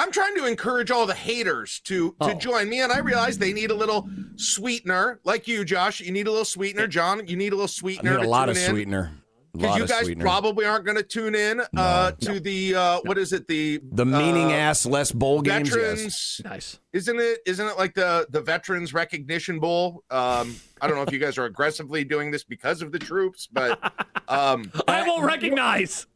I'm trying to encourage all the haters to join me, and I realize they need a little sweetener, like you, Josh. You need a little sweetener, John. You need a little sweetener. I need a lot of sweetener. Because you guys probably aren't going to tune in to the what is it, the meaning ass less bowl games. Veterans, yes. Nice. Isn't it like the Veterans Recognition Bowl? I don't know if you guys are aggressively doing this because of the troops, but I will recognize.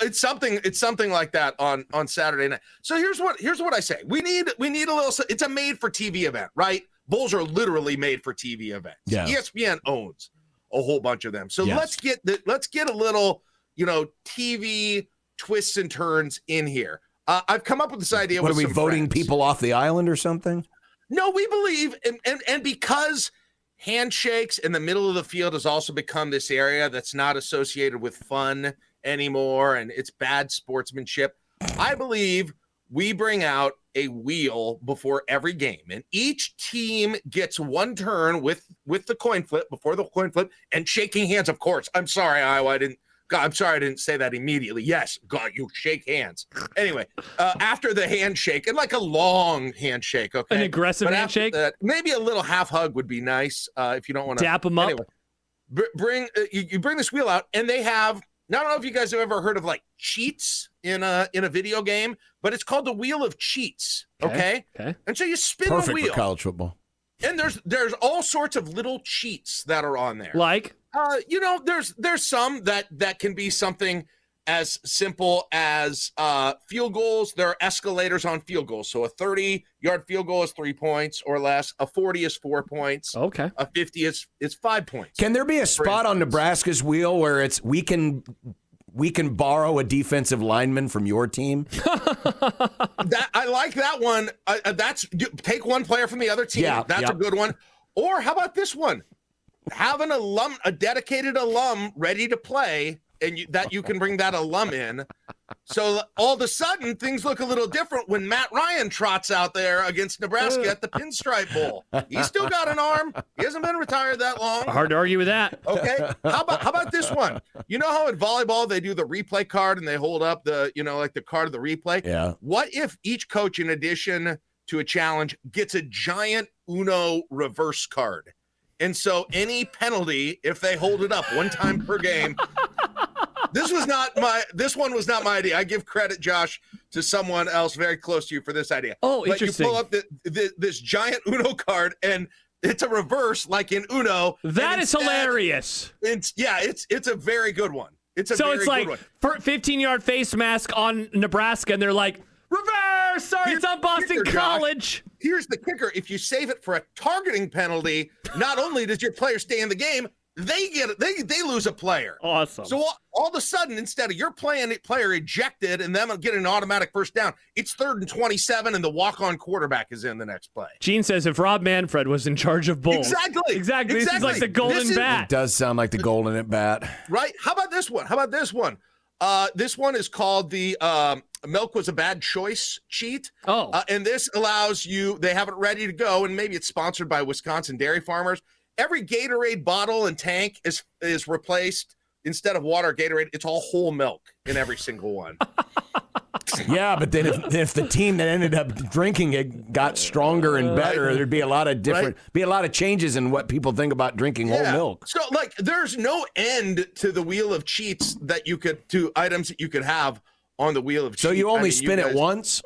It's something like that on Saturday night. So here's what I say. We need a little. It's a made for TV event, right? Bowls are literally made for TV events. Yeah. ESPN owns a whole bunch of them. So let's get a little, TV twists and turns in here. I've come up with this idea. What, with are we some voting friends. people off the island or something? No, we believe, and because handshakes in the middle of the field has also become this area that's not associated with fun anymore, and it's bad sportsmanship. I believe we bring out a wheel before every game, and each team gets one turn with the coin flip, before the coin flip, and shaking hands, of course. I'm sorry, Iowa, I didn't say that immediately. Yes, God, you shake hands. Anyway, after the handshake, and like a long handshake, okay? An aggressive handshake? That, maybe a little half hug would be nice if you don't want to. Dap them up. Anyway, you bring this wheel out, and they have, I don't know if you guys have ever heard of like cheats in a video game, but it's called the Wheel of Cheats, okay? And so you spin the wheel. Perfect for college football. And there's all sorts of little cheats that are on there. Like? There's some that can be something as simple as field goals. There are escalators on field goals. So a 30-yard field goal is 3 points or less. A 40 is 4 points. Okay. A 50 is 5 points. Can there be a spot on Nebraska's wheel where it's we can borrow a defensive lineman from your team? I like that one. Take one player from the other team. Yeah, that's a good one. Or how about this one? Have a dedicated alum ready to play, and you can bring that alum in. So all of a sudden, things look a little different when Matt Ryan trots out there against Nebraska at the Pinstripe Bowl. He's still got an arm. He hasn't been retired that long. Hard to argue with that. Okay. How about this one? You know how in volleyball they do the replay card and they hold up the card of the replay? Yeah. What if each coach, in addition to a challenge, gets a giant Uno reverse card? And so any penalty, if they hold it up one time per game, this one was not my idea. I give credit, Josh, to someone else very close to you for this idea. Oh, but interesting. You pull up this giant Uno card, and it's a reverse like in Uno. That is hilarious. It's a very good one. It's like 15-yard face mask on Nebraska, and they're like, reverse! Sorry, it's on Boston College. Josh, here's the kicker. If you save it for a targeting penalty, not only does your player stay in the game, they lose a player. Awesome. So all of a sudden, instead of your player ejected and them getting an automatic first down, it's 3rd and 27, and the walk-on quarterback is in the next play. Gene says if Rob Manfred was in charge of bowls. Exactly. This is like the golden bat. It does sound like the golden at bat. Right? How about this one? This one is called the milk was a bad choice cheat. And this allows you, they have it ready to go, and maybe it's sponsored by Wisconsin Dairy Farmers. Every Gatorade bottle and tank is replaced. Instead of water, Gatorade, it's all whole milk in every single one. Yeah, but then if the team that ended up drinking it got stronger and better, there'd be a lot of changes in what people think about drinking whole milk. So there's no end to the wheel of cheats to items that you could have on the wheel of cheats. So you only spin it once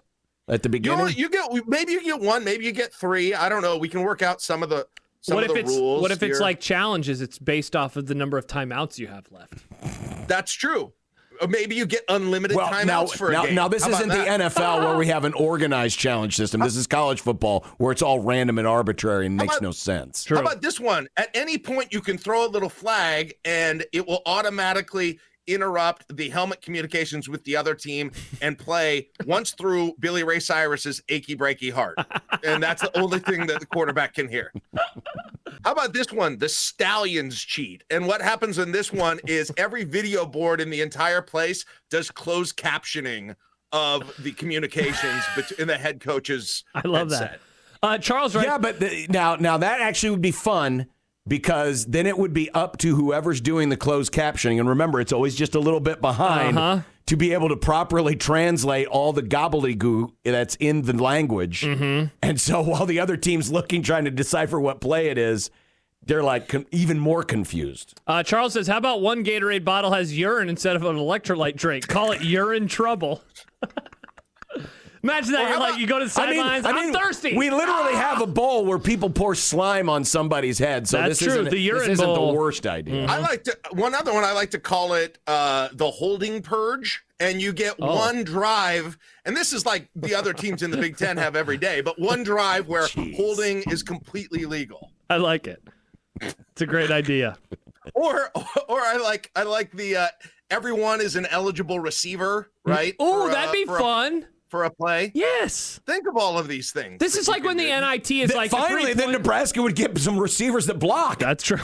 at the beginning? Maybe you get one, maybe you get three. I don't know. We can work out some of the rules. What if it's like challenges? It's based off of the number of timeouts you have left. That's true. Or maybe you get unlimited timeouts for a game. Now, this isn't the NFL where we have an organized challenge system. This is college football where it's all random and arbitrary and makes no sense. How about this one? At any point, you can throw a little flag, and it will automatically interrupt the helmet communications with the other team and play once through Billy Ray Cyrus's achy breaky heart. And that's the only thing that the quarterback can hear. How about this one? The Stallions cheat. And what happens in this one is every video board in the entire place does closed captioning of the communications in the head coach's I love headset. That. Charles, right? Yeah, but now that actually would be fun, because then it would be up to whoever's doing the closed captioning. And remember, it's always just a little bit behind to be able to properly translate all the gobbledygook that's in the language. And so while the other team's looking, trying to decipher what play it is, they're like even more confused. Charles says, how about one Gatorade bottle has urine instead of an electrolyte drink? Call it urine trouble. Imagine that. You're like, you go to the sidelines. I'm thirsty. We literally have a bowl where people pour slime on somebody's head. So That's this true. Isn't, The urine this isn't bowl. the worst idea. I like to one other one. I like to call it the holding purge, and you get one drive, and this is like the other teams in the Big Ten have every day, but one drive where holding is completely legal. I like it. It's a great idea. Or I like the everyone is an eligible receiver, right? Oh, that'd be fun. For a play? Yes. Think of all of these things. This is like when the NIT is like Finally, then Nebraska would get some receivers that block. That's true.